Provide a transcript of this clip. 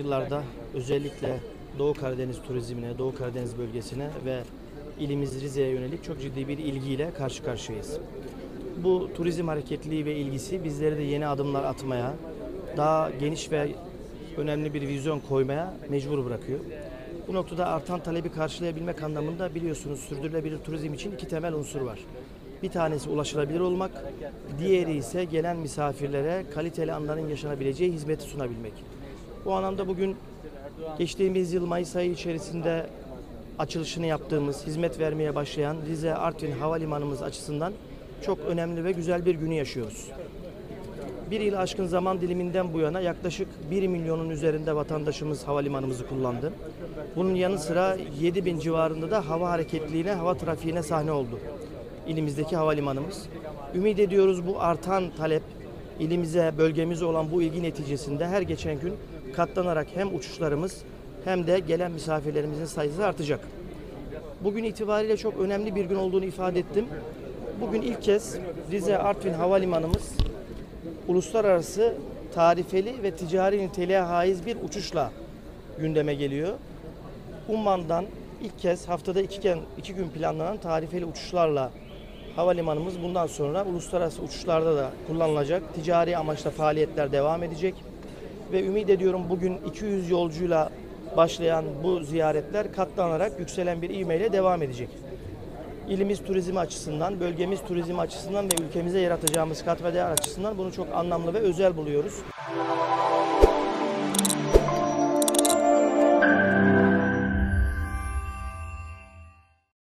yıllarda özellikle Doğu Karadeniz turizmine, Doğu Karadeniz bölgesine ve ilimiz Rize'ye yönelik çok ciddi bir ilgiyle karşı karşıyayız. Bu turizm hareketliliği ve ilgisi bizleri de yeni adımlar atmaya, daha geniş ve önemli bir vizyon koymaya mecbur bırakıyor. Bu noktada artan talebi karşılayabilmek anlamında biliyorsunuz sürdürülebilir turizm için iki temel unsur var. Bir tanesi ulaşılabilir olmak, diğeri ise gelen misafirlere kaliteli anların yaşanabileceği hizmeti sunabilmek. Bu anlamda bugün geçtiğimiz yıl Mayıs ayı içerisinde açılışını yaptığımız, hizmet vermeye başlayan Rize Artvin Havalimanımız açısından çok önemli ve güzel bir günü yaşıyoruz. Bir yıl aşkın zaman diliminden bu yana yaklaşık 1 milyonun üzerinde vatandaşımız havalimanımızı kullandı. Bunun yanı sıra 7.000 civarında da hava hareketliliğine, hava trafiğine sahne oldu ilimizdeki havalimanımız. Ümit ediyoruz bu artan talep, ilimize, bölgemize olan bu ilgi neticesinde her geçen gün katlanarak hem uçuşlarımız hem de gelen misafirlerimizin sayısı artacak. Bugün itibariyle çok önemli bir gün olduğunu ifade ettim. Bugün ilk kez Rize Artvin Havalimanımız uluslararası tarifeli ve ticari niteliğe haiz bir uçuşla gündeme geliyor. Umman'dan ilk kez haftada iki gün planlanan tarifeli uçuşlarla havalimanımız bundan sonra uluslararası uçuşlarda da kullanılacak. Ticari amaçla faaliyetler devam edecek. Ve ümit ediyorum bugün 200 yolcuyla başlayan bu ziyaretler katlanarak yükselen bir ivmeyle devam edecek. İlimiz turizmi açısından, bölgemiz turizmi açısından ve ülkemize yaratacağımız katma değer açısından bunu çok anlamlı ve özel buluyoruz.